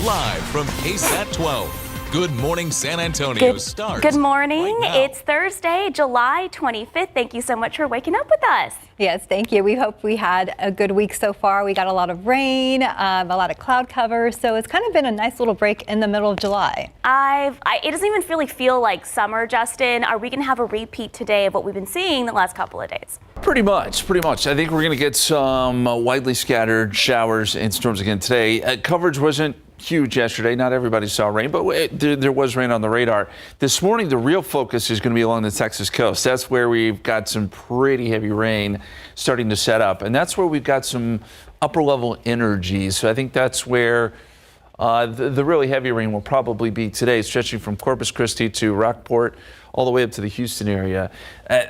live from KSAT 12. Good morning, San Antonio starts. Good morning. Right now. It's Thursday, July 25th. Thank you so much for waking up with us. Yes, thank you. We hope we had a good week so far. We got a lot of rain, a lot of cloud cover, so it's kind of been a nice little break in the middle of July. It doesn't even really feel like summer, Justin. Are we going to have a repeat today of what we've been seeing the last couple of days? Pretty much. I think we're going to get some widely scattered showers and storms again today. Coverage wasn't huge yesterday. Not everybody saw rain, but there was rain on the radar. This morning, the real focus is going to be along the Texas coast. That's where we've got some pretty heavy rain starting to set up, and that's where we've got some upper level energy. So I think that's where the really heavy rain will probably be today, stretching from Corpus Christi to Rockport all the way up to the Houston area.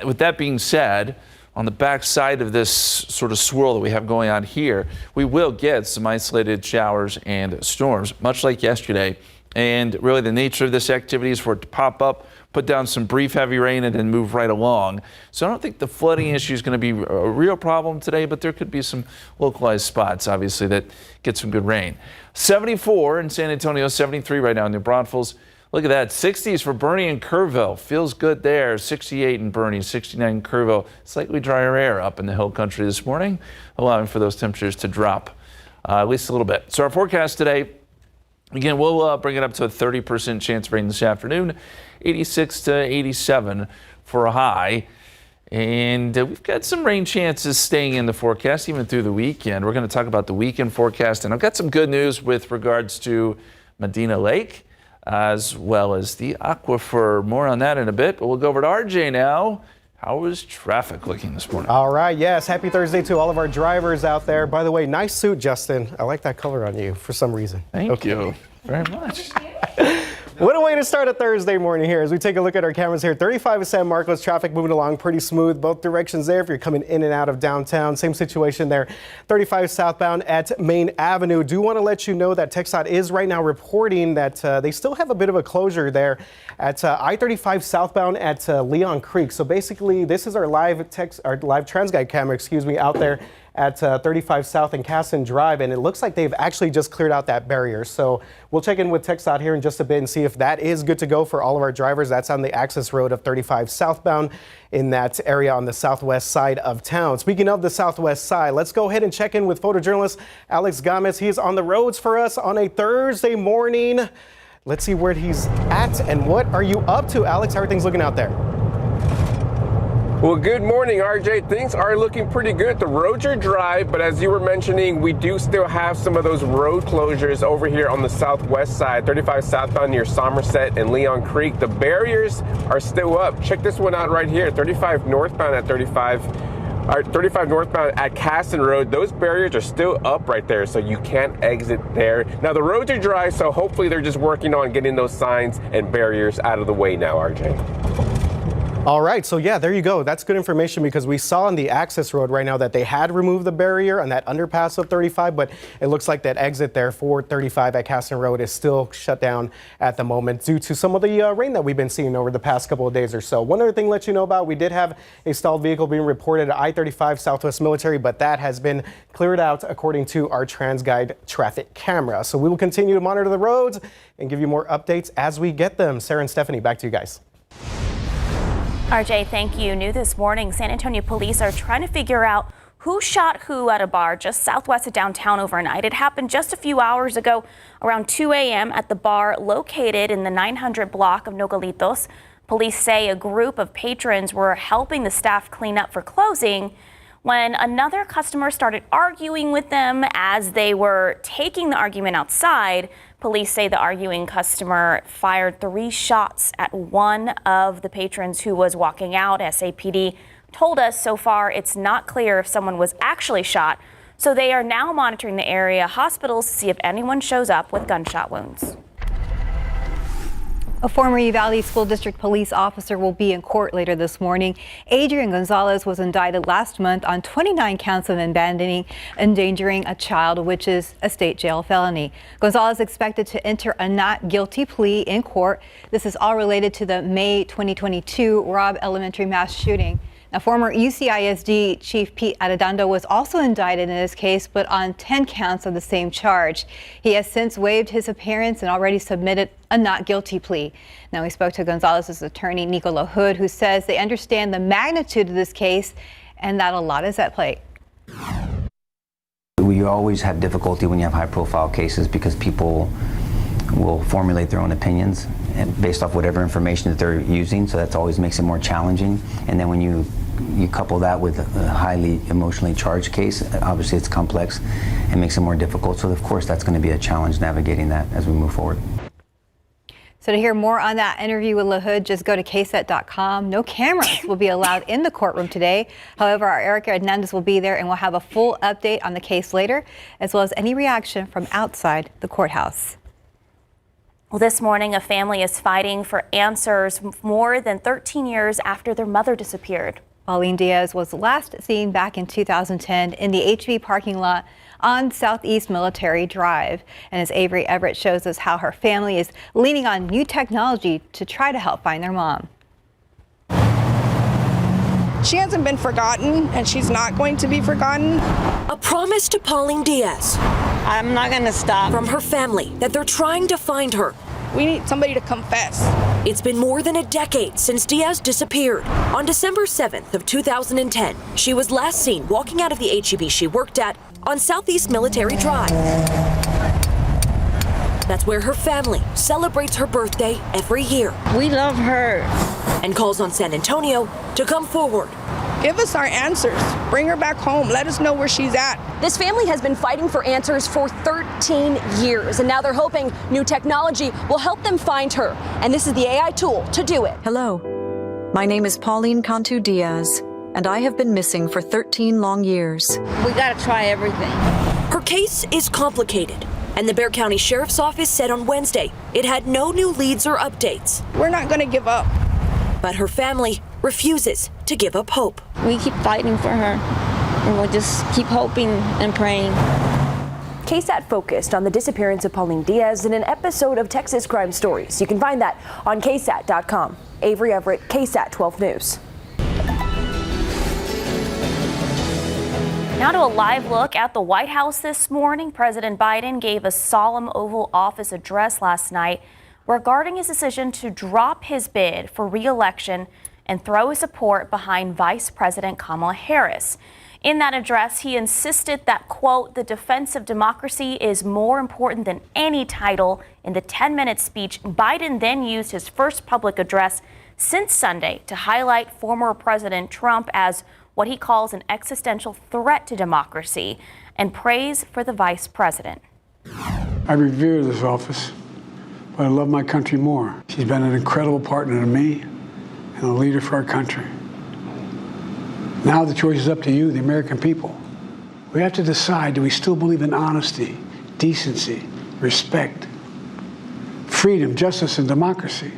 With that being said, on the back side of this sort of swirl that we have going on here, we will get some isolated showers and storms, much like yesterday. And really the nature of this activity is for it to pop up, put down some brief heavy rain, and then move right along. So I don't think the flooding issue is going to be a real problem today, but there could be some localized spots, obviously, that get some good rain. 74 in San Antonio, 73 right now in New Braunfels. Look at that, 60s for Bernie and Kerrville. Feels good there. 68 in Bernie, 69 in Kerrville. Slightly drier air up in the hill country this morning, allowing for those temperatures to drop at least a little bit. So our forecast today, again, we'll bring it up to a 30% chance of rain this afternoon, 86 to 87 for a high. And we've got some rain chances staying in the forecast even through the weekend. We're going to talk about the weekend forecast, and I've got some good news with regards to Medina Lake, as well as the aquifer. More on that in a bit, but we'll go over to RJ now. How is traffic looking this morning? All right, yes, happy Thursday to all of our drivers out there. By the way, nice suit, Justin. I like that color on you for some reason. Thank you very much. What a way to start a Thursday morning here as we take a look at our cameras here. 35 is San Marcos, traffic moving along pretty smooth both directions there if you're coming in and out of downtown. Same situation there. 35 southbound at Main Avenue. Do want to let you know that TxDOT is right now reporting that they still have a bit of a closure there at I-35 southbound at Leon Creek. So basically this is our live TransGuide camera, out there at 35 South and Casson Drive, and it looks like they've actually just cleared out that barrier. So we'll check in with TxDOT here in just a bit and see if that is good to go for all of our drivers. That's on the access road of 35 southbound in that area on the southwest side of town. Speaking of the southwest side, let's go ahead and check in with photojournalist Alex Gomez. He is on the roads for us on a Thursday morning. Let's see where he's at and what are you up to, Alex? How are things looking out there? Well, good morning, RJ. Things are looking pretty good. The roads are dry, but as you were mentioning, we do still have some of those road closures over here on the southwest side, 35 southbound near Somerset and Leon Creek. The barriers are still up. Check this one out right here, 35 northbound at 35 northbound at Casson Road. Those barriers are still up right there, so you can't exit there. Now, the roads are dry, so hopefully they're just working on getting those signs and barriers out of the way now, RJ. All right, so yeah, there you go. That's good information because we saw on the access road right now that they had removed the barrier on that underpass of 35, but it looks like that exit there for 35 at Casson Road is still shut down at the moment due to some of the rain that we've been seeing over the past couple of days or so. One other thing to let you know about, we did have a stalled vehicle being reported at I-35 Southwest Military, but that has been cleared out according to our TransGuide traffic camera. So we will continue to monitor the roads and give you more updates as we get them. Sarah and Stephanie, back to you guys. RJ, thank you. New this morning, San Antonio police are trying to figure out who shot who at a bar just southwest of downtown overnight. It happened just a few hours ago around 2 a.m. at the bar located in the 900 block of Nogalitos. Police say a group of patrons were helping the staff clean up for closing when another customer started arguing with them as they were taking the argument outside. Police say the arguing customer fired 3 shots at one of the patrons who was walking out. SAPD told us so far it's not clear if someone was actually shot, so they are now monitoring the area hospitals to see if anyone shows up with gunshot wounds. A former Uvalde School District police officer will be in court later this morning. Adrian Gonzalez was indicted last month on 29 counts of endangering a child, which is a state jail felony. Gonzalez expected to enter a not guilty plea in court. This is all related to the May 2022 Robb Elementary mass shooting. Now, A former UCISD Chief Pete Arredondo was also indicted in this case, but on 10 counts of the same charge. He has since waived his appearance and already submitted a not guilty plea. Now, we spoke to Gonzalez's attorney, Nicola Hood, who says they understand the magnitude of this case and that a lot is at play. We always have difficulty when you have high-profile cases because people will formulate their own opinions based off whatever information that they're using, so that always makes it more challenging. And then when you couple that with a highly emotionally charged case, obviously it's complex and makes it more difficult. So of course that's going to be a challenge navigating that as we move forward. So to hear more on that interview with LaHood, just go to KSAT.com. No cameras will be allowed in the courtroom today. However, our Erica Hernandez will be there and we'll have a full update on the case later, as well as any reaction from outside the courthouse. Well, this morning, a family is fighting for answers more than 13 years after their mother disappeared. Pauline Diaz was last seen back in 2010 in the HB parking lot on Southeast Military Drive. And as Avery Everett shows us how her family is leaning on new technology to try to help find their mom. She hasn't been forgotten, and she's not going to be forgotten. A promise to Pauline Diaz. I'm not going to stop. From her family that they're trying to find her. We need somebody to confess. It's been more than a decade since Diaz disappeared. On December 7th of 2010, she was last seen walking out of the HEB she worked at on Southeast Military Drive. That's where her family celebrates her birthday every year. We love her. And calls on San Antonio to come forward. Give us our answers. Bring her back home. Let us know where she's at. This family has been fighting for answers for 13 years, and now they're hoping new technology will help them find her. And this is the AI tool to do it. Hello, my name is Pauline Cantu Diaz, and I have been missing for 13 long years. We gotta try everything. Her case is complicated, and the Bexar County Sheriff's Office said on Wednesday it had no new leads or updates. We're not gonna give up. But her family refuses to give up hope. We keep fighting for her, and we'll just keep hoping and praying. KSAT focused on the disappearance of Pauline Diaz in an episode of Texas Crime Stories. You can find that on KSAT.com. Avery Everett, KSAT 12 News. Now to a live look at the White House this morning. President Biden gave a solemn Oval Office address last night regarding his decision to drop his bid for re-election and throw his support behind Vice President Kamala Harris. In that address, he insisted that, quote, the defense of democracy is more important than any title. In the 10-minute speech, Biden then used his first public address since Sunday to highlight former President Trump as what he calls an existential threat to democracy and praise for the vice president. I revere this office, but I love my country more. She's been an incredible partner to me and a leader for our country. Now the choice is up to you, the American people. We have to decide, do we still believe in honesty, decency, respect, freedom, justice, and democracy?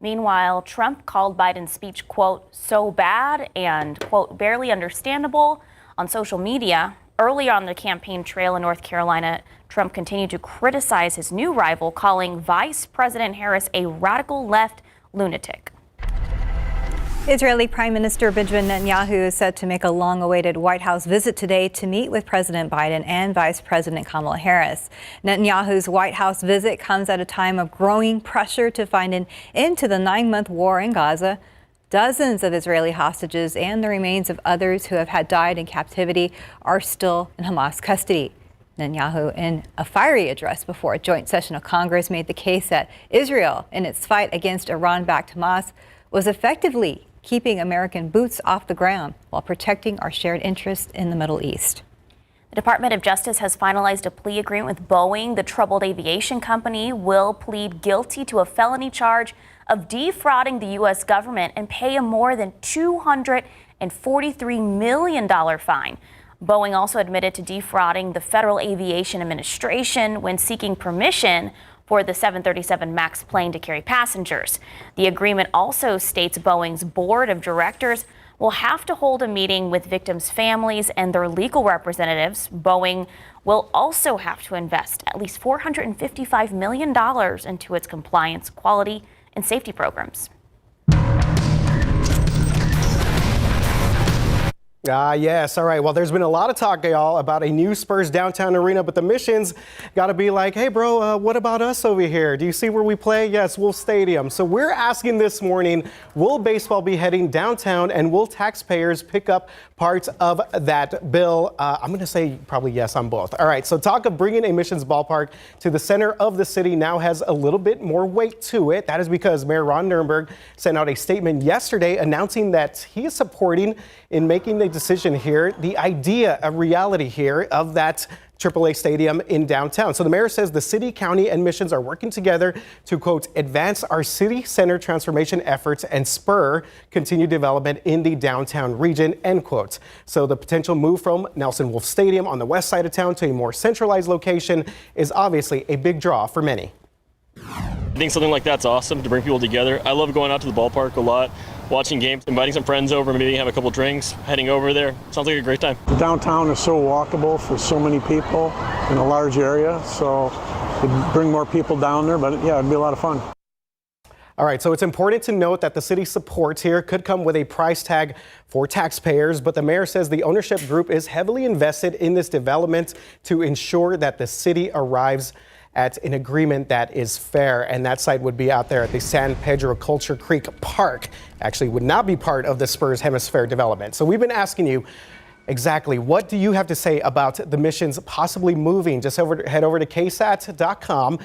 Meanwhile, Trump called Biden's speech, quote, so bad and, quote, barely understandable on social media. Early on the campaign trail in North Carolina, Trump continued to criticize his new rival, calling Vice President Harris a radical left lunatic. Israeli Prime Minister Benjamin Netanyahu is set to make a long-awaited White House visit today to meet with President Biden and Vice President Kamala Harris. Netanyahu's White House visit comes at a time of growing pressure to find an end to the 9-month war in Gaza. Dozens of Israeli hostages and the remains of others who have had died in captivity are still in Hamas custody. Netanyahu, in a fiery address before a joint session of Congress, made the case that Israel, in its fight against Iran-backed Hamas, was effectively keeping American boots off the ground while protecting our shared interests in the Middle East. The Department of Justice has finalized a plea agreement with Boeing. The troubled aviation company will plead guilty to a felony charge of defrauding the U.S. government and pay a more than $243 million fine. Boeing also admitted to defrauding the Federal Aviation Administration when seeking permission for the 737 MAX plane to carry passengers. The agreement also states Boeing's board of directors will have to hold a meeting with victims' families and their legal representatives. Boeing will also have to invest at least $455 million into its compliance, quality, and safety programs. Yes. All right. Well, there's been a lot of talk, y'all, about a new Spurs downtown arena, but the Missions got to be like, hey, bro, what about us over here? Do you see where we play? Yes, Wolf Stadium. So we're asking this morning, will baseball be heading downtown, and will taxpayers pick up parts of that bill? I'm going to say probably yes on both. All right. So talk of bringing a Missions ballpark to the center of the city now has a little bit more weight to it. That is because Mayor Ron Nirenberg sent out a statement yesterday announcing that he is supporting in making the decision here, the idea, a reality here of that AAA stadium in downtown. So the mayor says the city, county, and Missions are working together to, quote, advance our city center transformation efforts and spur continued development in the downtown region, end quote. So the potential move from Nelson Wolff Stadium on the west side of town to a more centralized location is obviously a big draw for many. I think something like that's awesome to bring people together. I love going out to the ballpark a lot, watching games, inviting some friends over, maybe have a couple drinks, heading over there. Sounds like a great time. The downtown is so walkable for so many people in a large area, so it'd bring more people down there, but yeah, it'd be a lot of fun. All right, so it's important to note that the city's support here could come with a price tag for taxpayers, but the mayor says the ownership group is heavily invested in this development to ensure that the city arrives at an agreement that is fair, and that site would be out there at the San Pedro Culture Creek Park. Actually would not be part of the Spurs Hemisphere development. So we've been asking you exactly what do you have to say about the Missions possibly moving? Just head over to ksat.com/poll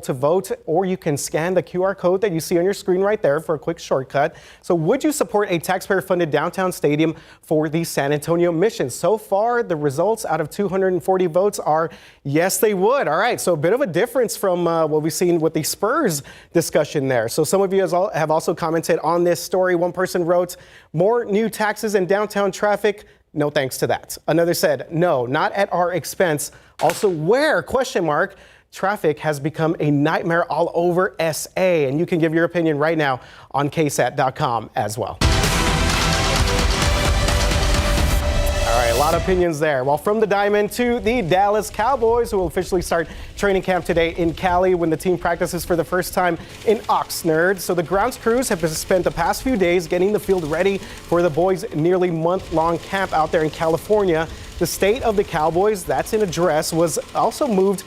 to vote, or you can scan the QR code that you see on your screen right there for a quick shortcut. So would you support a taxpayer-funded downtown stadium for the San Antonio Missions? So far, the results out of 240 votes are yes, they would. All right, so a bit of a difference from what we've seen with the Spurs discussion there. So some of you have also commented on this story. One person wrote, more new taxes and downtown traffic. No thanks to that. Another said, no, not at our expense. Also, where, ? Traffic has become a nightmare all over SA. And you can give your opinion right now on KSAT.com as well. All right, a lot of opinions there. Well, from the Diamond to the Dallas Cowboys, who will officially start training camp today in Cali when the team practices for the first time in Oxnard. So the grounds crews have spent the past few days getting the field ready for the boys' nearly month-long camp out there in California. The state of the Cowboys, that's in address, was also moved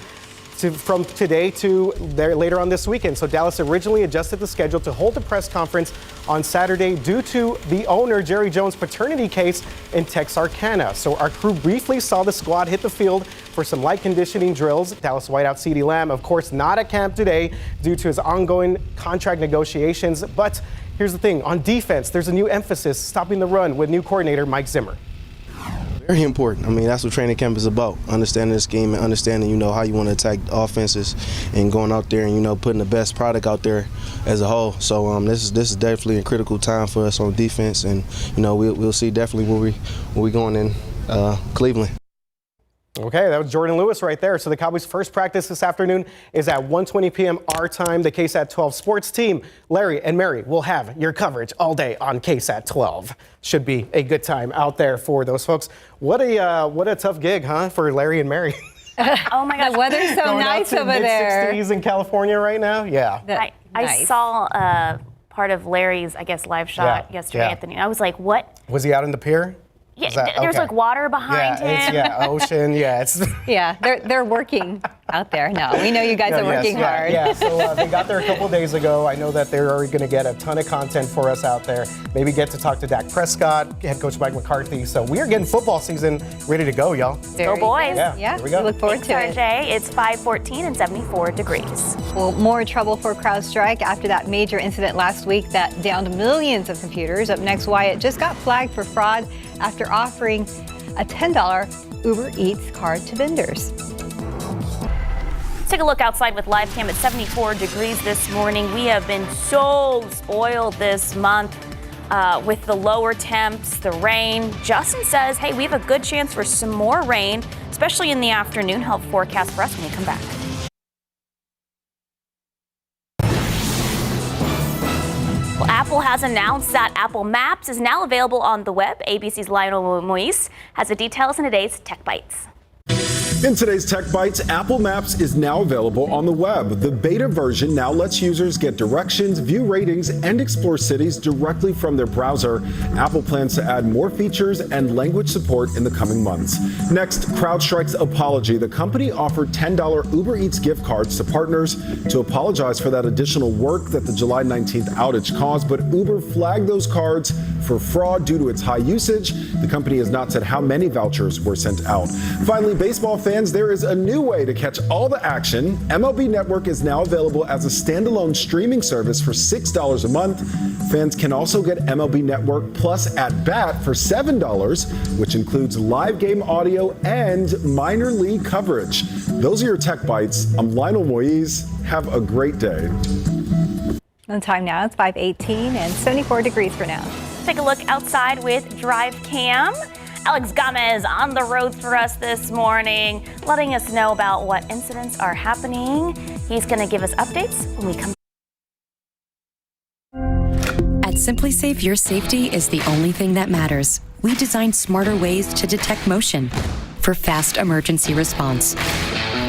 from today to there later on this weekend. So Dallas originally adjusted the schedule to hold a press conference on Saturday due to the owner, Jerry Jones' paternity case in Texarkana. So our crew briefly saw the squad hit the field for some light conditioning drills. Dallas wideout CeeDee Lamb, of course, not at camp today due to his ongoing contract negotiations. But here's the thing, on defense, there's a new emphasis, stopping the run with new coordinator Mike Zimmer. Very important. I mean, that's what training camp is about, understanding this game and understanding, how you want to attack offenses and going out there and, putting the best product out there as a whole. So this is definitely a critical time for us on defense, and, we'll see definitely where we going in Cleveland. Okay, that was Jordan Lewis right there. So the Cowboys' first practice this afternoon is at 1:20 p.m. our time. The KSAT 12 sports team, Larry and Mary, will have your coverage all day on KSAT 12. Should be a good time out there for those folks. What a tough gig, huh, for Larry and Mary. Oh my gosh, the weather's so nice over there. Mid-60s in California right now. Yeah. I saw part of Larry's, I guess, live shot yesterday at the noon. I was like, what? Was he out in the pier? Yeah, there's like water behind him. Ocean. They're working out there. No, we know you guys are working hard. So they got there a couple days ago. I know that they're already going to get a ton of content for us out there. Maybe get to talk to Dak Prescott, head coach Mike McCarthy. So we are getting football season ready to go, y'all. Go boys. Yeah, here we go. We look forward to it. RJ, it's 5:14 and 74 degrees. Well, more trouble for CrowdStrike after that major incident last week that downed millions of computers. Up next, Wyatt just got flagged for fraud after offering a $10 Uber Eats card to vendors. Let's take a look outside with live cam at 74 degrees this morning. We have been so spoiled this month with the lower temps, the rain. Justin says, hey, we have a good chance for some more rain, especially in the afternoon. He'll forecast for us when we come back. Well, Apple has announced that Apple Maps is now available on the web. ABC's Lionel Moise has the details in today's Tech Bites. In today's Tech Bites, Apple Maps is now available on the web. The beta version now lets users get directions, view ratings, and explore cities directly from their browser. Apple plans to add more features and language support in the coming months. Next, CrowdStrike's apology. The company offered $10 Uber Eats gift cards to partners to apologize for that additional work that the July 19th outage caused, but Uber flagged those cards for fraud due to its high usage. The company has not said how many vouchers were sent out. Finally, baseball fans, there is a new way to catch all the action. MLB Network is now available as a standalone streaming service for $6 a month. Fans can also get MLB Network Plus at Bat for $7, which includes live game audio and minor league coverage. Those are your Tech Bites. I'm Lionel Moise. Have a great day. The time now is 5:18 and 74 degrees for now. Take a look outside with Drive Cam. Alex Gomez on the road for us this morning, letting us know about what incidents are happening. He's going to give us updates when we come. At SimpliSafe, your safety is the only thing that matters. We designed smarter ways to detect motion for fast emergency response.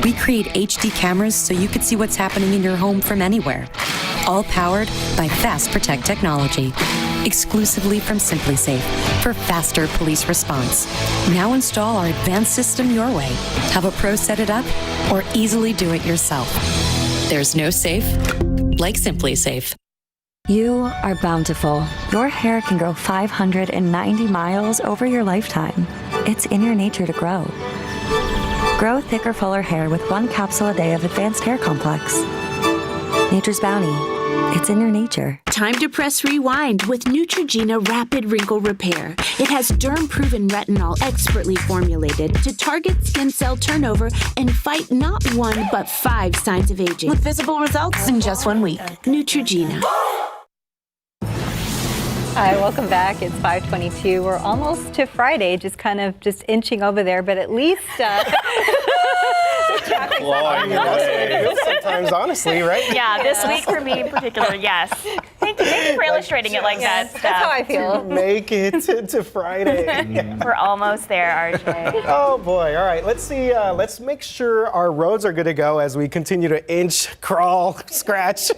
We create HD cameras so you could see what's happening in your home from anywhere. All powered by Fast Protect technology. Exclusively from SimpliSafe for faster police response. Now install our advanced system your way. Have a pro set it up or easily do it yourself. There's no safe like SimpliSafe. You are bountiful. Your hair can grow 590 miles over your lifetime. It's in your nature to grow. Grow thicker, fuller hair with 1 capsule a day of Advanced Hair Complex. Nature's bounty. It's in your nature. Time to press rewind with Neutrogena Rapid Wrinkle Repair. It has derm-proven retinol expertly formulated to target skin cell turnover and fight not 1 but 5 signs of aging. With visible results in just 1 week. Neutrogena. Hi, welcome back. It's 5:22. We're almost to Friday, just inching over there, but at least the traffic's sometimes, honestly, right? Yeah, this week for me in particular, yes. Thank you for illustrating it like that. That's how I feel. Make it to Friday. We're almost there, RJ. Oh boy! All right, let's see. Let's make sure our roads are good to go as we continue to inch, crawl, scratch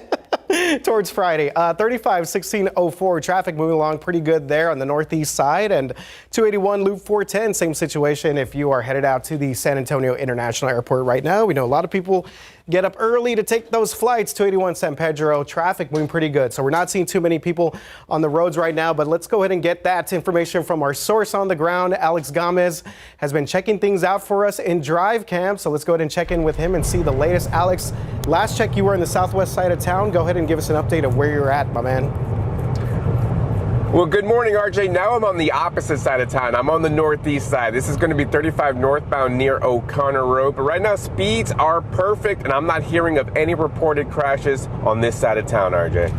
towards Friday. 35-1604 traffic moving along pretty good there on the northeast side, and 281 Loop 410, same situation if you are headed out to the San Antonio International Airport right now. We know a lot of people get up early to take those flights. 281 San Pedro, traffic moving pretty good. So we're not seeing too many people on the roads right now, but let's go ahead and get that information from our source on the ground. Alex Gomez has been checking things out for us in Drive Cam. So let's go ahead and check in with him and see the latest. Alex, last check you were in the southwest side of town. Go ahead and give us an update of where you're at, my man. Well, good morning, RJ. Now I'm on the opposite side of town. I'm on the northeast side. This is going to be 35 northbound near O'Connor Road. But right now, speeds are perfect, and I'm not hearing of any reported crashes on this side of town, RJ.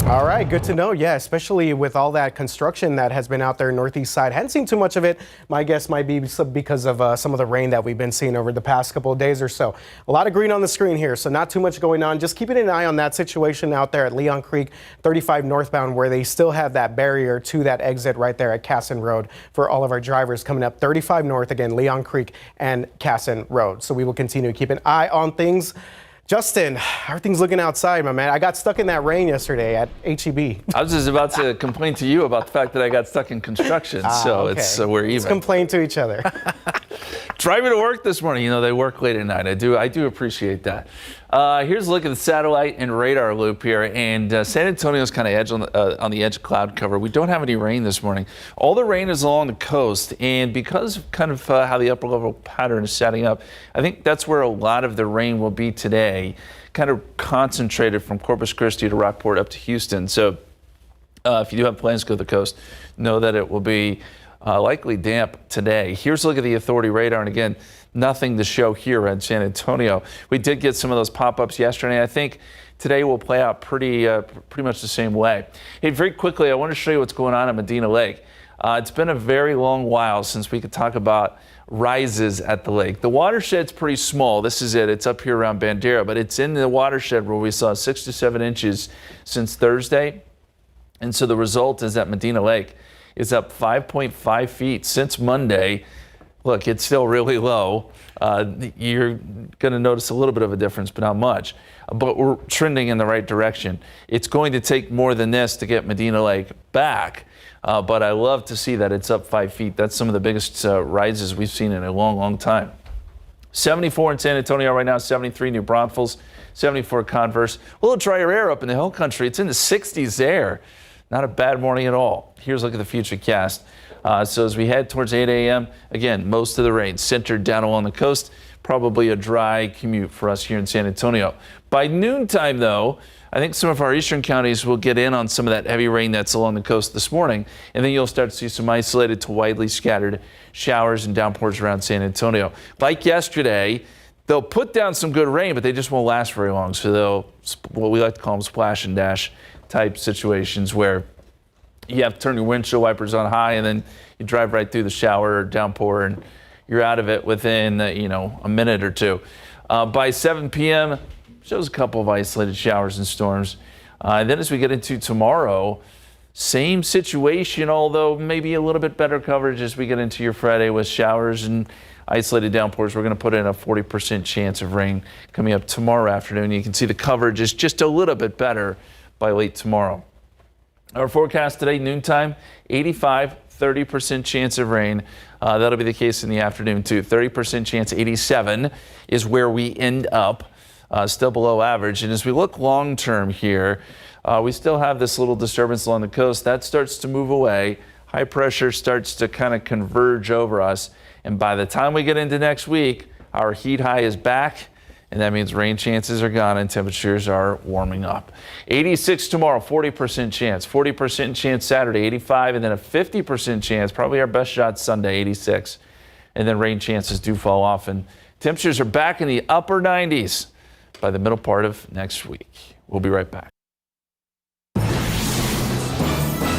All right, good to know. Yeah, especially with all that construction that has been out there northeast side. Hadn't seen too much of it. My guess might be because of some of the rain that we've been seeing over the past couple of days or so. A lot of green on the screen here, so not too much going on. Just keeping an eye on that situation out there at Leon Creek, 35 northbound, where they still have that barrier to that exit right there at Casson Road for all of our drivers coming up 35 north, again, Leon Creek and Casson Road. So we will continue to keep an eye on things. Justin, how are things looking outside, my man? I got stuck in that rain yesterday at HEB. I was just about to complain to you about the fact that I got stuck in construction, so okay. We're even. Let's complain to each other. Driving to work this morning, they work late at night. I do appreciate that. Here's a look at the satellite and radar loop here, and San Antonio's kind of on the edge of cloud cover. We don't have any rain this morning. All the rain is along the coast, and because of kind of how the upper level pattern is setting up, I think that's where a lot of the rain will be today, kind of concentrated from Corpus Christi to Rockport up to Houston. So if you do have plans to go to the coast, know that it will be likely damp today. Here's a look at the authority radar, and again, nothing to show here at San Antonio. We did get some of those pop-ups yesterday. I think today will play out pretty much the same way. Hey, very quickly, I want to show you what's going on at Medina Lake. It's been a very long while since we could talk about rises at the lake. The watershed's pretty small. This is it. It's up here around Bandera, but it's in the watershed where we saw 6 to 7 inches since Thursday. And so the result is that Medina Lake is up 5.5 feet since Monday. look, it's still really low. You're going to notice a little bit of a difference, but not much. But we're trending in the right direction. It's going to take more than this to get Medina Lake back. But I love to see that it's up 5 feet. That's some of the biggest rises we've seen in a long, long time. 74 in San Antonio right now, 73 New Braunfels, 74 Converse. A little drier air up in the hill country. It's in the 60s there. Not a bad morning at all. Here's a look at the futurecast. So as we head towards 8 a.m., again, most of the rain centered down along the coast. Probably a dry commute for us here in San Antonio. By noontime, though, I think some of our eastern counties will get in on some of that heavy rain that's along the coast this morning, and then you'll start to see some isolated to widely scattered showers and downpours around San Antonio. Like yesterday, they'll put down some good rain, but they just won't last very long. So they'll, what we like to call them splash and dash type situations where you have to turn your windshield wipers on high and then you drive right through the shower or downpour and you're out of it within, a minute or two. By 7 p.m., shows a couple of isolated showers and storms. And then as we get into tomorrow, same situation, although maybe a little bit better coverage as we get into your Friday with showers and isolated downpours. We're going to put in a 40% chance of rain coming up tomorrow afternoon. You can see the coverage is just a little bit better by late tomorrow. Our forecast today, noontime, 85, 30% chance of rain. That'll be the case in the afternoon too. 30% chance, 87 is where we end up. Still below average. And as we look long term here, we still have this little disturbance along the coast. That starts to move away. High pressure starts to kind of converge over us. And by the time we get into next week, our heat high is back. And that means rain chances are gone and temperatures are warming up. 86 tomorrow, 40% chance. 40% chance Saturday, 85. And then a 50% chance, probably our best shot Sunday, 86. And then rain chances do fall off. And temperatures are back in the upper 90s. By the middle part of next week. We'll be right back.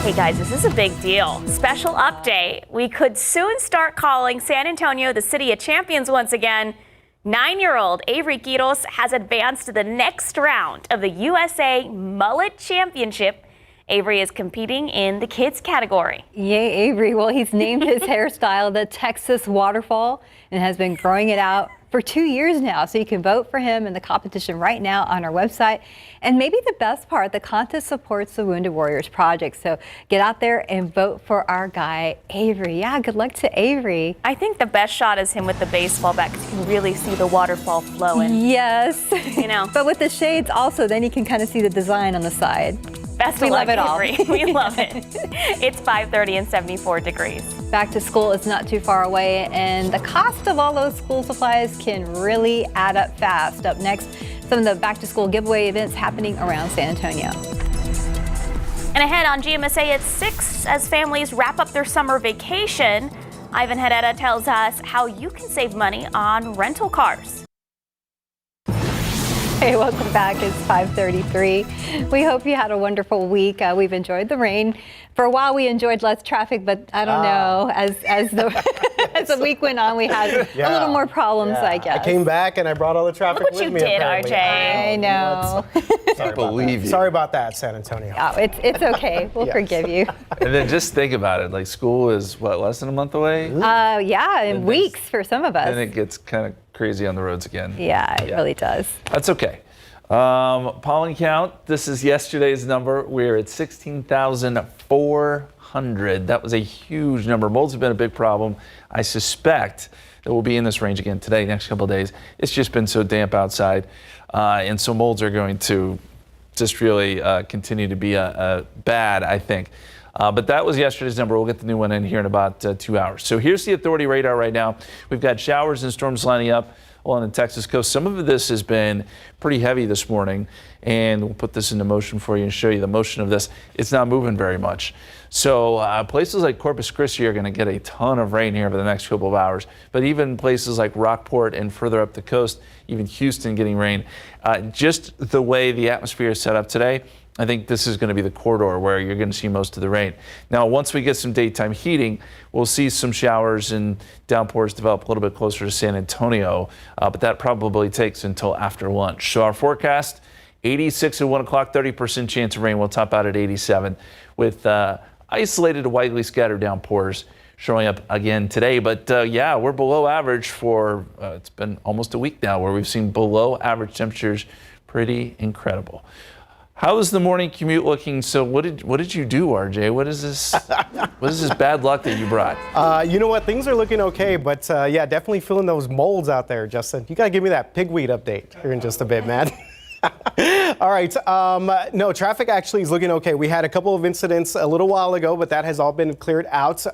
Hey guys, this is a big deal. Special update. We could soon start calling San Antonio the City of Champions once again. 9-year-old Avery Quiros has advanced to the next round of the USA Mullet Championship. Avery is competing in the kids category. Yay, Avery. Well, he's named his hairstyle the Texas Waterfall and has been growing it out for 2 years now. So you can vote for him in the competition right now on our website. And maybe the best part, the contest supports the Wounded Warriors Project. So get out there and vote for our guy, Avery. Yeah, good luck to Avery. I think the best shot is him with the baseball bat because you can really see the waterfall flowing. Yes. But with the shades also, then you can kind of see the design on the side. Best we love it all. We love it. It's 5:30 and 74 degrees. Back to school is not too far away, and the cost of all those school supplies can really add up fast. Up next, some of the back to school giveaway events happening around San Antonio. And ahead on GMSA at 6 as families wrap up their summer vacation. Ivan Herrera tells us how you can save money on rental cars. Hey, welcome back. It's 5:33. We hope you had a wonderful week. We've enjoyed the rain. For a while, we enjoyed less traffic, but I don't know. As the week went on, we had a little more problems, I guess. I came back and I brought all the traffic with me. Look what you did, apparently. RJ. I know. Sorry about that, San Antonio. Oh, it's okay. We'll forgive you. And then just think about it. Like school is what, less than a month away? In weeks for some of us. And it gets kind of crazy on the roads again. Yeah, it really does. That's okay. Pollen count, this is yesterday's number. We're at 16,400. That was a huge number. Molds have been a big problem. I suspect that we'll be in this range again today, next couple of days. It's just been so damp outside. And so molds are going to just really continue to be bad, I think. But that was yesterday's number. We'll get the new one in here in about 2 hours. So here's the authority radar right now. We've got showers and storms lining up along the Texas coast. Some of this has been pretty heavy this morning, and we'll put this into motion for you and show you the motion of this. It's not moving very much. So places like Corpus Christi are going to get a ton of rain here over the next couple of hours. But even places like Rockport and further up the coast, even Houston getting rain. Just the way the atmosphere is set up today, I think this is going to be the corridor where you're going to see most of the rain. Now, once we get some daytime heating, we'll see some showers and downpours develop a little bit closer to San Antonio, but that probably takes until after lunch. So our forecast, 86 at 1 o'clock, 30% chance of rain. We'll top out at 87 with isolated to widely scattered downpours showing up again today. But yeah, we're below average for, it's been almost a week now where we've seen below average temperatures. Pretty incredible. How is the morning commute looking? So what did you do, RJ? What is this bad luck that you brought? You know what? Things are looking okay, but yeah, definitely feeling those molds out there, Justin. You got to give me that pigweed update here in just a bit, man. All right. No, traffic actually is looking okay. We had a couple of incidents a little while ago, but that has all been cleared out.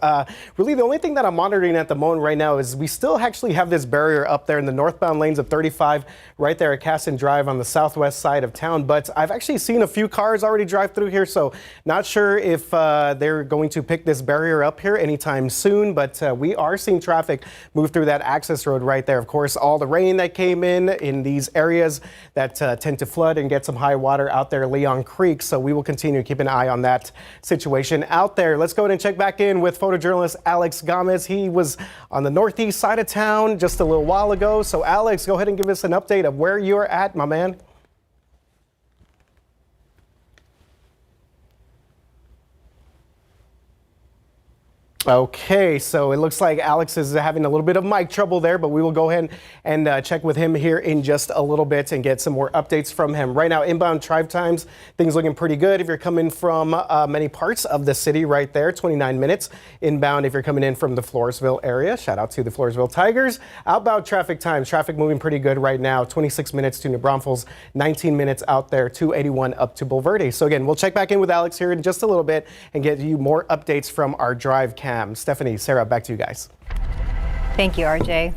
Really, the only thing that I'm monitoring at the moment right now is we still actually have this barrier up there in the northbound lanes of 35 right there at Casson Drive on the southwest side of town. But I've actually seen a few cars already drive through here, so not sure if they're going to pick this barrier up here anytime soon. But we are seeing traffic move through that access road right there. Of course, all the rain that came in these areas that tend to flood and get some high water out there, Leon Creek. So we will continue to keep an eye on that situation out there. Let's go ahead and check back in with photojournalist Alex Gomez. He was on the northeast side of town just a little while ago. So Alex, go ahead and give us an update of where you're at, my man. Okay, so it looks like Alex is having a little bit of mic trouble there, but we will go ahead and check with him here in just a little bit and get some more updates from him. Right now, inbound drive times, things looking pretty good. If you're coming from many parts of the city right there, 29 minutes inbound if you're coming in from the Floresville area. Shout out to the Floresville Tigers. Outbound traffic times, traffic moving pretty good right now. 26 minutes to New Braunfels, 19 minutes out there, 281 up to Bulverde. So again, we'll check back in with Alex here in just a little bit and get you more updates from our drive cam. Stephanie, Sarah, back to you guys. Thank you, RJ.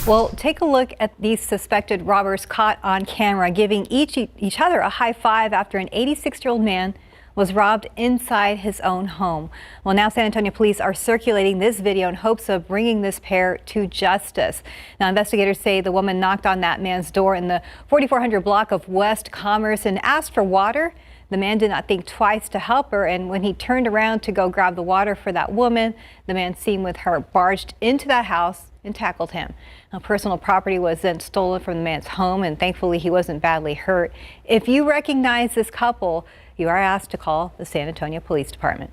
Well, take a look at these suspected robbers caught on camera giving each other a high five after an 86-year-old man was robbed inside his own home. Well, now San Antonio police are circulating this video in hopes of bringing this pair to justice. Now, investigators say the woman knocked on that man's door in the 4400 block of West Commerce and asked for water. The man did not think twice to help her, and when he turned around to go grab the water for that woman, the man seen with her barged into that house and tackled him. Now, personal property was then stolen from the man's home, and thankfully he wasn't badly hurt. If you recognize this couple, you are asked to call the San Antonio Police Department.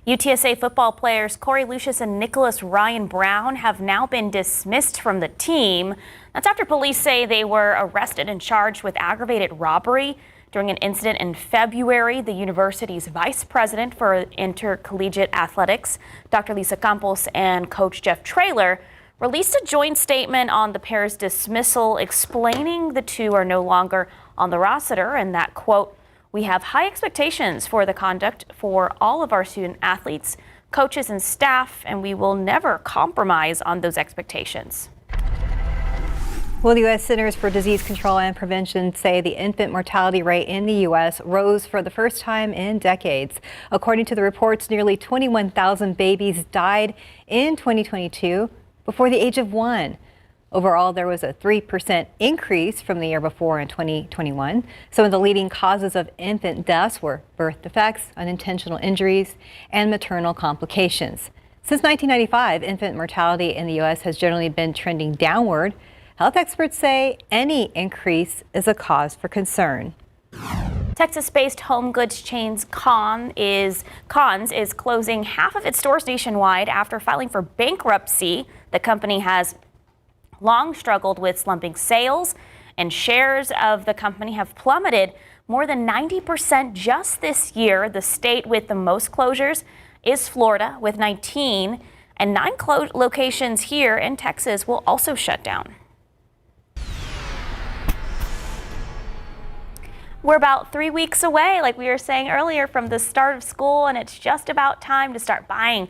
UTSA football players Corey Lucius and Nicholas Ryan Brown have now been dismissed from the team. That's after police say they were arrested and charged with aggravated robbery during an incident in February. The university's vice president for intercollegiate athletics, Dr. Lisa Campos, and coach Jeff Traylor released a joint statement on the pair's dismissal, explaining the two are no longer on the roster and that, quote, "We have high expectations for the conduct for all of our student athletes, coaches, and staff, and we will never compromise on those expectations." Well, the U.S. Centers for Disease Control and Prevention say the infant mortality rate in the U.S. rose for the first time in decades. According to the reports, nearly 21,000 babies died in 2022 before the age of 1. Overall, there was a 3% increase from the year before in 2021. Some of the leading causes of infant deaths were birth defects, unintentional injuries, and maternal complications. Since 1995, infant mortality in the U.S. has generally been trending downward. Health experts say any increase is a cause for concern. Texas-based home goods chain Conn's is closing half of its stores nationwide after filing for bankruptcy. The company has long struggled with slumping sales, and shares of the company have plummeted more than 90% just this year. The state with the most closures is Florida with 19, and 9 locations here in Texas will also shut down. We're about 3 weeks away, like we were saying earlier, from the start of school, and it's just about time to start buying,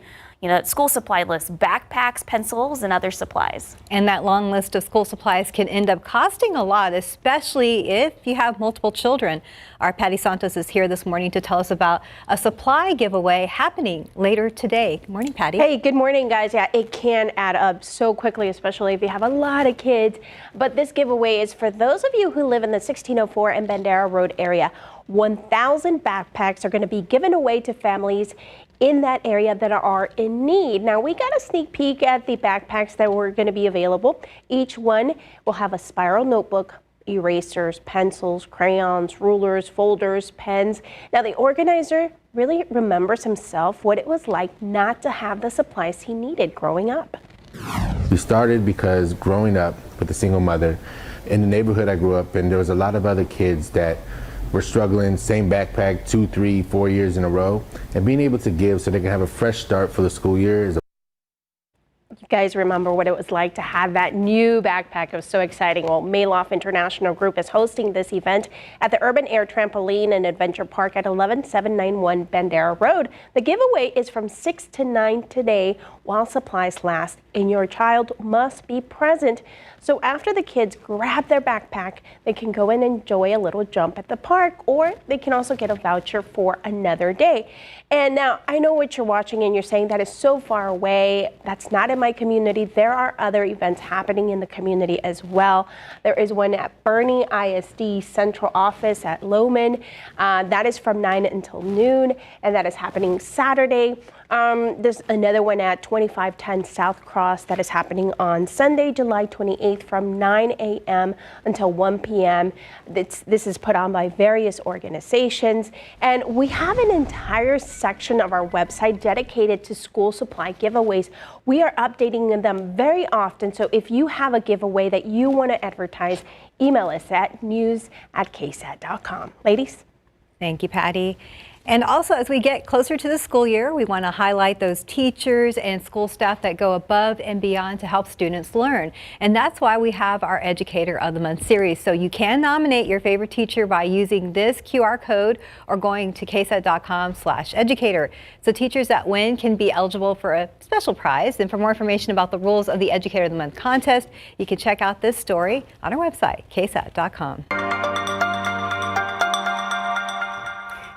school supply list, backpacks, pencils, and other supplies. And that long list of school supplies can end up costing a lot, especially if you have multiple children. Our Patty Santos is here this morning to tell us about a supply giveaway happening later today. Good morning, Patty. Hey, good morning, guys. Yeah, it can add up so quickly, especially if you have a lot of kids. But this giveaway is for those of you who live in the 1604 and Bandera Road area. 1,000 backpacks are going to be given away to families in that area that are in need. Now, we got a sneak peek at the backpacks that were going to be available. Each one will have a spiral notebook, erasers, pencils, crayons, rulers, folders, pens. Now, the organizer really remembers himself what it was like not to have the supplies he needed growing up. We started because growing up with a single mother in the neighborhood I grew up in, there was a lot of other kids that were struggling, same backpack, 2, 3, 4 years in a row, and being able to give so they can have a fresh start for the school year is You guys remember what it was like to have that new backpack. It was so exciting. Well, Mayloft International Group is hosting this event at the Urban Air Trampoline and Adventure Park at 11791 Bandera Road. The giveaway is from 6 to 9 today while supplies last, and your child must be present. So after the kids grab their backpack, they can go and enjoy a little jump at the park, or they can also get a voucher for another day. And now I know what you're watching and you're saying that is so far away. That's not in my community. There are other events happening in the community as well. There is one at Bernie ISD Central Office at Lowman. That is from 9 until noon, and that is happening Saturday. There's another one at 2510 South Cross that is happening on Sunday, July 28th from 9 a.m. until 1 p.m. This is put on by various organizations, and we have an entire section of our website dedicated to school supply giveaways. We are updating them very often, so if you have a giveaway that you want to advertise, email us at news@ksat.com. Ladies? Thank you, Patty. And also, as we get closer to the school year, we want to highlight those teachers and school staff that go above and beyond to help students learn. And that's why we have our Educator of the Month series. So you can nominate your favorite teacher by using this QR code or going to ksat.com/educator. So teachers that win can be eligible for a special prize. And for more information about the rules of the Educator of the Month contest, you can check out this story on our website, ksat.com.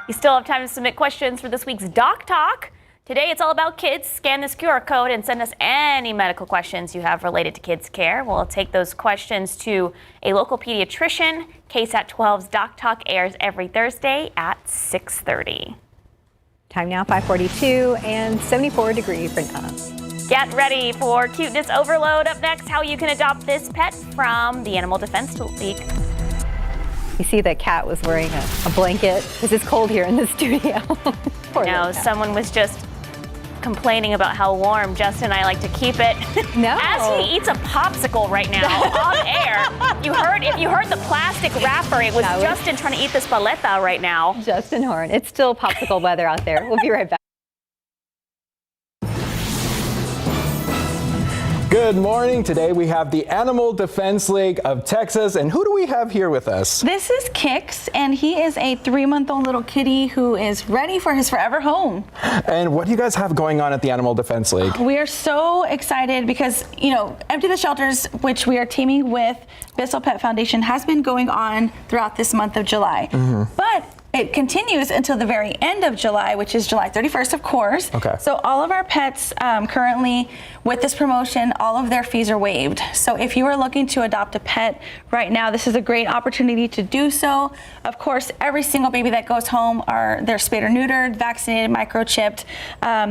You still have time to submit questions for this week's Doc Talk. Today it's all about kids. Scan this QR code and send us any medical questions you have related to kids' care. We'll take those questions to a local pediatrician. KSAT 12's Doc Talk airs every Thursday at 6:30. Time now 5:42 and 74 degrees for now. Get ready for cuteness overload. Up next, how you can adopt this pet from the Animal Defense League. You see that cat was wearing a blanket because it's cold here in the studio. No, someone was just complaining about how warm Justin and I like to keep it. No. As he eats a popsicle right now on air. If you heard the plastic wrapper, it was Justin trying to eat this paleta right now. Justin Horn. It's still popsicle weather out there. We'll be right back. Good morning. Today we have the Animal Defense League of Texas. And who do we have here with us? This is Kix, and he is a 3-month-old little kitty who is ready for his forever home. And what do you guys have going on at the Animal Defense League? We are so excited because, Empty the Shelters, which we are teaming with Bissell Pet Foundation, has been going on throughout this month of July. But it continues until the very end of July, which is July 31st, of course. Okay. So all of our pets currently, with this promotion, all of their fees are waived. So if you are looking to adopt a pet right now, this is a great opportunity to do so. Of course, every single baby that goes home they're spayed or neutered, vaccinated, microchipped.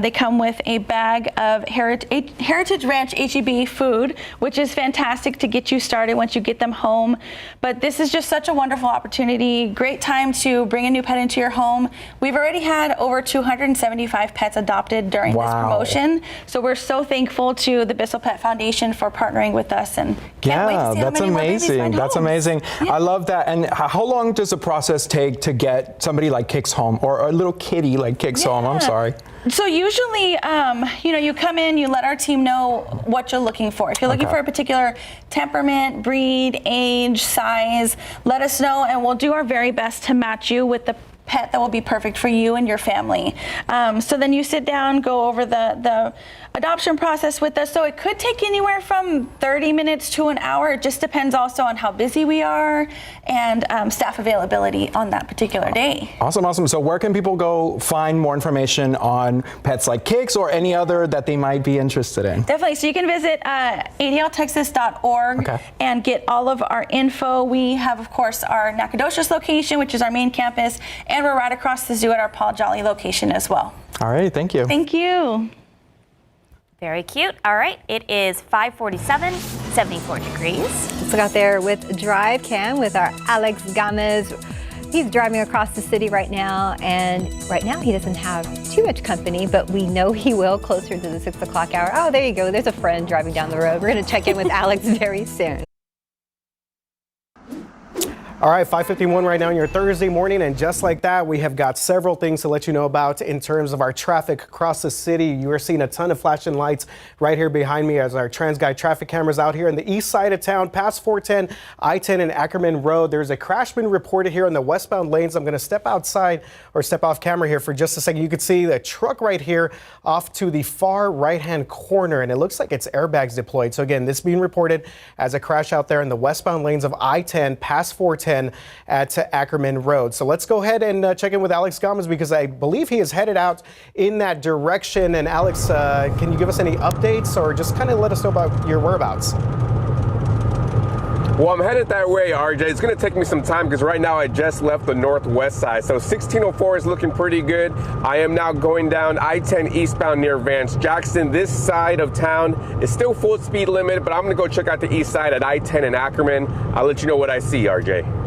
They come with a bag of Heritage Ranch HEB food, which is fantastic to get you started once you get them home. But this is just such a wonderful opportunity. Great time to bring a new pet into your home. We've already had over 275 pets adopted during this promotion. So we're so thankful to the Bissell Pet Foundation for partnering with us, and can't wait to see how many more babies find That's homes. amazing. Yeah. I love that. And how long does the process take to get somebody like Kix home, or a little kitty like Kix home? I'm sorry. So usually, you come in, you let our team know what you're looking for. If you're looking for a particular temperament, breed, age, size, let us know, and we'll do our very best to match you with the pet that will be perfect for you and your family. So then you sit down, go over the adoption process with us. So it could take anywhere from 30 minutes to an hour. It just depends also on how busy we are and staff availability on that particular day. Awesome. So where can people go find more information on pets like Kix or any other that they might be interested in? Definitely. So you can visit adltexas.org and get all of our info. We have, of course, our Nacogdoches location, which is our main campus, and we're right across the zoo at our Paul Jolly location as well. All right. Thank you. Thank you. Very cute. All right, it is 5:47, 74 degrees. Let's look out there with Drive Cam with our Alex Gomez He's driving across the city right now, and right now he doesn't have too much company, but we know he will closer to the 6 o'clock hour. Oh, there you go. There's a friend driving down the road. We're going to check in with Alex very soon. All right, 5:51 right now on your Thursday morning, and just like that, we have got several things to let you know about in terms of our traffic across the city. You are seeing a ton of flashing lights right here behind me as our TransGuide traffic cameras out here in the east side of town, past 410, I-10 and Ackerman Road. There's a crash been reported here in the westbound lanes. I'm going to step outside or step off camera here for just a second. You can see the truck right here off to the far right-hand corner, and it looks like it's airbags deployed. So again, this being reported as a crash out there in the westbound lanes of I-10, past 410. At Ackerman Road. So let's go ahead and check in with Alex Gomez because I believe he is headed out in that direction. And Alex, can you give us any updates or just kind of let us know about your whereabouts? Well, I'm headed that way, RJ. It's going to take me some time because right now I just left the northwest side. So 1604 is looking pretty good. I am now going down I-10 eastbound near Vance Jackson. This side of town is still full speed limit, but I'm going to go check out the east side at I-10 and Ackerman. I'll let you know what I see, RJ.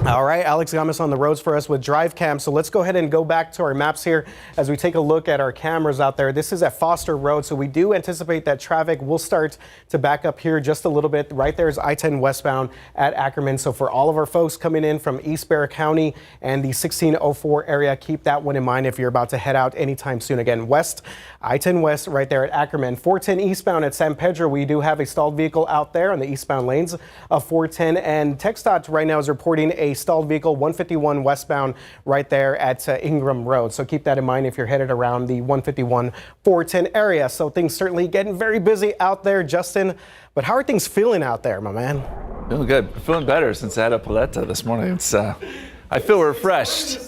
All right, Alex Gomez on the roads for us with Drive Cam. So let's go ahead and go back to our maps here as we take a look at our cameras out there. This is at Foster Road, so we do anticipate that traffic will start to back up here just a little bit. Right there is I-10 westbound at Ackerman. So for all of our folks coming in from East Bexar County and the 1604 area, keep that one in mind if you're about to head out anytime soon. Again, west, I-10 west right there at Ackerman. 410 eastbound at San Pedro, we do have a stalled vehicle out there on the eastbound lanes of 410. And TxDOT right now is reporting a stalled vehicle 151 westbound right there at Ingram Road. So keep that in mind if you're headed around the 151 410 area. So things certainly getting very busy out there, Justin. But how are things feeling out there, my man? Feeling good. Feeling better since I had a paleta this morning. It's I feel refreshed.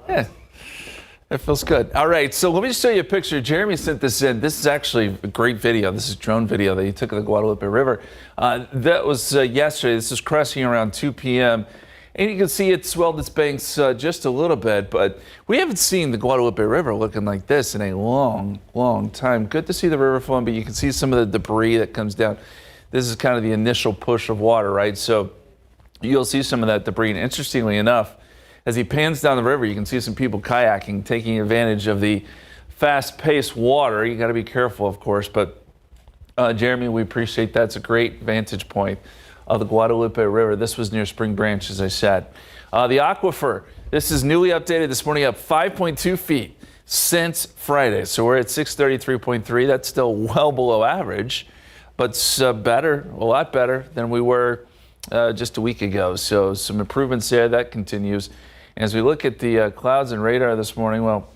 Yeah. It feels good. All right, so let me just show you a picture. Jeremy sent this in. This is actually a great video. This is drone video that he took of the Guadalupe River. That was yesterday. This is crossing around 2 p.m. And you can see it swelled its banks just a little bit, but we haven't seen the Guadalupe River looking like this in a long, long time. Good to see the river flowing, but you can see some of the debris that comes down. This is kind of the initial push of water, right? So you'll see some of that debris. And interestingly enough, as he pans down the river, you can see some people kayaking, taking advantage of the fast-paced water. You got to be careful, of course, but Jeremy, we appreciate that. It's a great vantage point of the Guadalupe River. This was near Spring Branch, as I said. The aquifer, this is newly updated this morning, up 5.2 feet since Friday. So we're at 633.3. That's still well below average, but better, a lot better than we were just a week ago. So some improvements there. That continues. As we look at the clouds and radar this morning, well,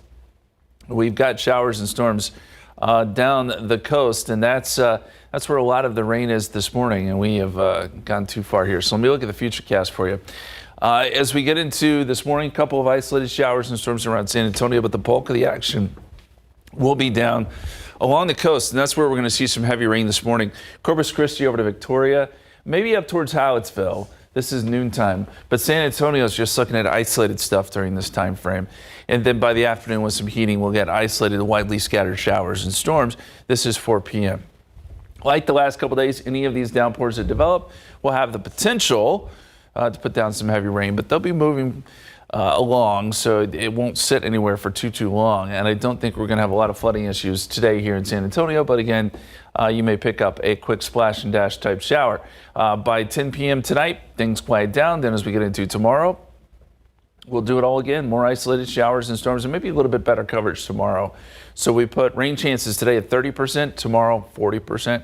we've got showers and storms down the coast, and that's where a lot of the rain is this morning, and we have gone too far here. So let me look at the futurecast for you. As we get into this morning, a couple of isolated showers and storms around San Antonio, but the bulk of the action will be down along the coast, and that's where we're going to see some heavy rain this morning. Corpus Christi over to Victoria, maybe up towards Hallettsville. This is noontime, but San Antonio is just looking at isolated stuff during this time frame. And then by the afternoon with some heating, we'll get isolated, widely scattered showers and storms. This is 4 p.m. Like the last couple days, any of these downpours that develop will have the potential to put down some heavy rain, but they'll be moving along, so it won't sit anywhere for too long. And I don't think we're going to have a lot of flooding issues today here in San Antonio, but again, you may pick up a quick splash and dash type shower. By 10 p.m. tonight, things quiet down. Then as we get into tomorrow, we'll do it all again. More isolated showers and storms, and maybe a little bit better coverage tomorrow. So we put rain chances today at 30%, tomorrow 40%,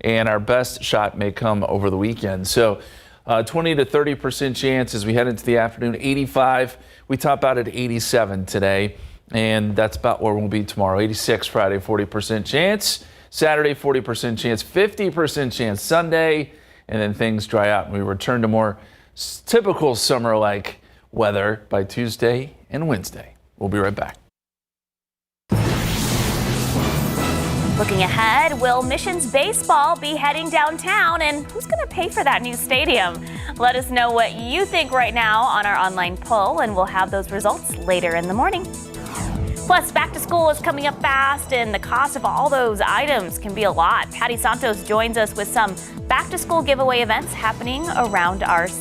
and our best shot may come over the weekend. So 20 to 30% chance as we head into the afternoon, 85. We top out at 87 today, and that's about where we'll be tomorrow. 86 Friday, 40% chance. Saturday, 40% chance, 50% chance Sunday, and then things dry out and we return to more typical summer-like weather by Tuesday and Wednesday. We'll be right back. Looking ahead, will Missions baseball be heading downtown, and who's going to pay for that new stadium? Let us know what you think right now on our online poll, and we'll have those results later in the morning. Plus, back to school is coming up fast, and the cost of all those items can be a lot. Patty Santos joins us with some back to school giveaway events happening around our